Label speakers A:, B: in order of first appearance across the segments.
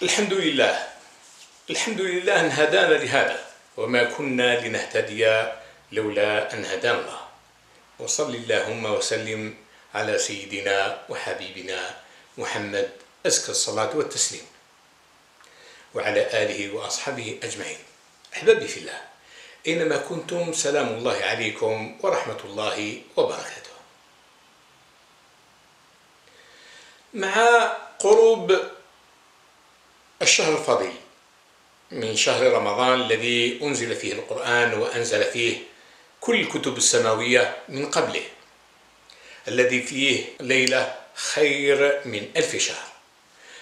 A: الحمد لله. الحمد لله أن هدانا لهذا، وما كنا لنهتدي لولا أن هدانا الله. وصل اللهم وسلم على سيدنا وحبيبنا محمد أزكى الصلاة والتسليم، وعلى آله وأصحابه أجمعين. أحبابي في الله، أينما كنتم سلام الله عليكم ورحمة الله وبركاته. مع قرب الشهر الفضيل من شهر رمضان الذي أنزل فيه القرآن وأنزل فيه كل الكتب السماوية من قبله، الذي فيه ليلة خير من 1000 شهر،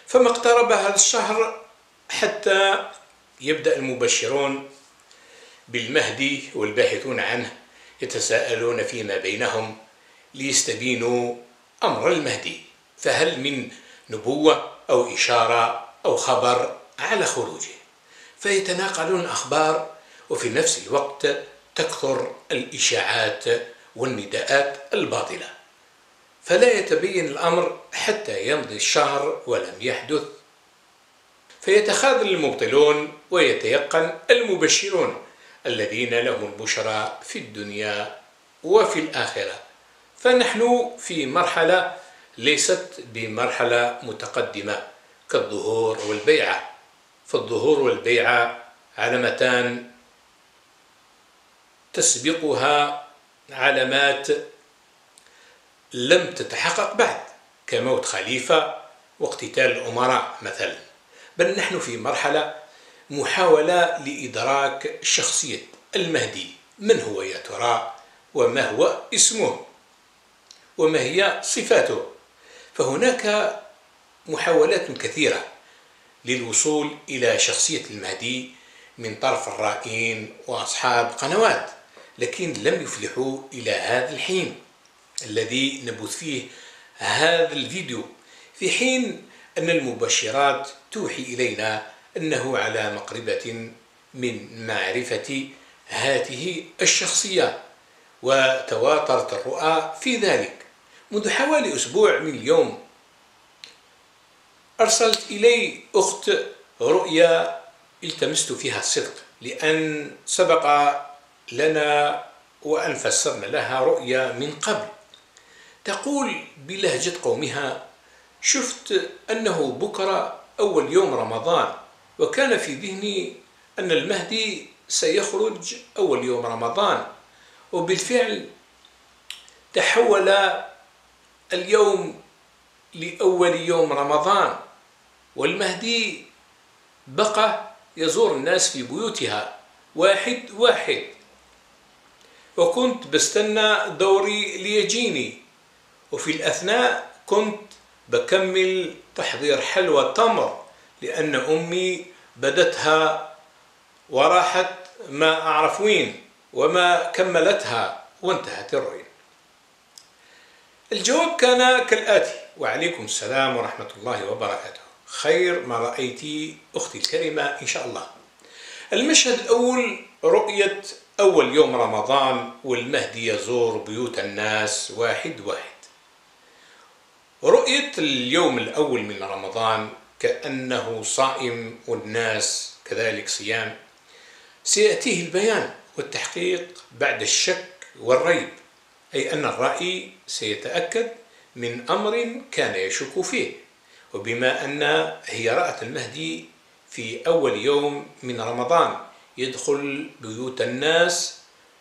A: فما اقترب هذا الشهر حتى يبدأ المبشرون بالمهدي والباحثون عنه يتساءلون فيما بينهم ليستبينوا أمر المهدي، فهل من نبوة أو إشارة أو خبر على خروجه؟ فيتناقلون الأخبار، وفي نفس الوقت تكثر الإشاعات والنداءات الباطلة، فلا يتبين الأمر حتى يمضي الشهر ولم يحدث، فيتخاذل المبطلون ويتيقن المبشرون الذين لهم البشرى في الدنيا وفي الآخرة. فنحن في مرحلة ليست بمرحلة متقدمة كالظهور والبيعة، فالظهور والبيعة علامتان تسبقها علامات لم تتحقق بعد، كموت خليفة واقتتال الأمراء مثلا، بل نحن في مرحلة محاولة لإدراك شخصية المهدي، من هو يا ترى، وما هو اسمه، وما هي صفاته. فهناك محاولات كثيرة للوصول إلى شخصية المهدي من طرف الرائين وأصحاب قنوات، لكن لم يفلحوا إلى هذا الحين الذي نبث فيه هذا الفيديو، في حين أن المبشرات توحي إلينا أنه على مقربة من معرفة هذه الشخصية، وتواترت الرؤى في ذلك. منذ حوالي أسبوع من اليوم أرسلت إلي أخت رؤيا التمست فيها الصدق، لأن سبق لنا وأن فسرنا لها رؤيا من قبل. تقول بلهجة قومها: شفت أنه بكرة أول يوم رمضان، وكان في ذهني أن المهدي سيخرج أول يوم رمضان، وبالفعل تحول اليوم لأول يوم رمضان، والمهدي بقى يزور الناس في بيوتها واحد واحد، وكنت بستنى دوري ليجيني، وفي الأثناء كنت بكمل تحضير حلوى تمر، لأن أمي بدتها وراحت ما أعرف وين وما كملتها، وانتهت الرؤيا. الجواب كان كالآتي: وعليكم السلام ورحمة الله وبركاته، خير ما رأيتي أختي الكريمة إن شاء الله. المشهد الأول رؤية أول يوم رمضان، والمهدي يزور بيوت الناس واحد واحد. رؤية اليوم الأول من رمضان كأنه صائم والناس كذلك صيام، سيأتيه البيان والتحقيق بعد الشك والريب، أي أن الرأي سيتأكد من أمر كان يشك فيه. وبما أن هي رأت المهدي في أول يوم من رمضان يدخل بيوت الناس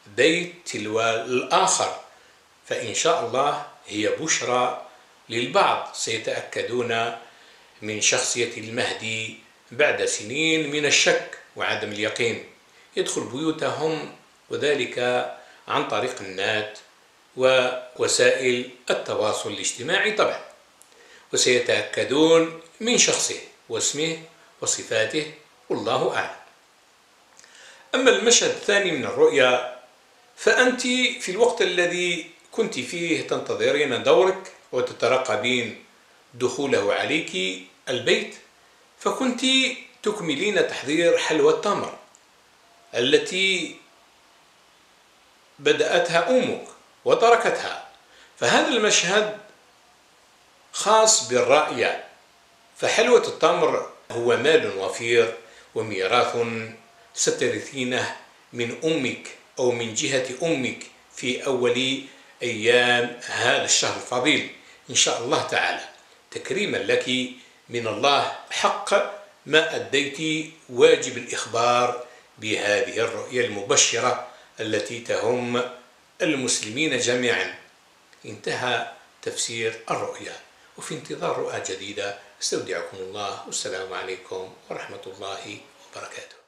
A: بيت تلو الآخر، فإن شاء الله هي بشرى للبعض، سيتأكدون من شخصية المهدي بعد سنين من الشك وعدم اليقين. يدخل بيوتهم، وذلك عن طريق النت ووسائل التواصل الاجتماعي طبعا، وسيتأكدون من شخصه واسمه وصفاته، والله أعلم. أما المشهد الثاني من الرؤيا، فأنت في الوقت الذي كنت فيه تنتظرين دورك وتترقبين دخوله عليك البيت، فكنت تكملين تحضير حلوى التمر التي بدأتها أمك وتركتها. فهذا المشهد خاص بالرأية، فحلوة التمر هو مال وفير وميراث سترثينه من أمك أو من جهة أمك في أول أيام هذا الشهر الفضيل إن شاء الله تعالى، تكريما لك من الله حق ما أديت واجب الإخبار بهذه الرؤيا المبشرة التي تهم المسلمين جميعا. انتهى تفسير الرؤيا، وفي انتظار رؤى جديدة استودعكم الله، والسلام عليكم ورحمة الله وبركاته.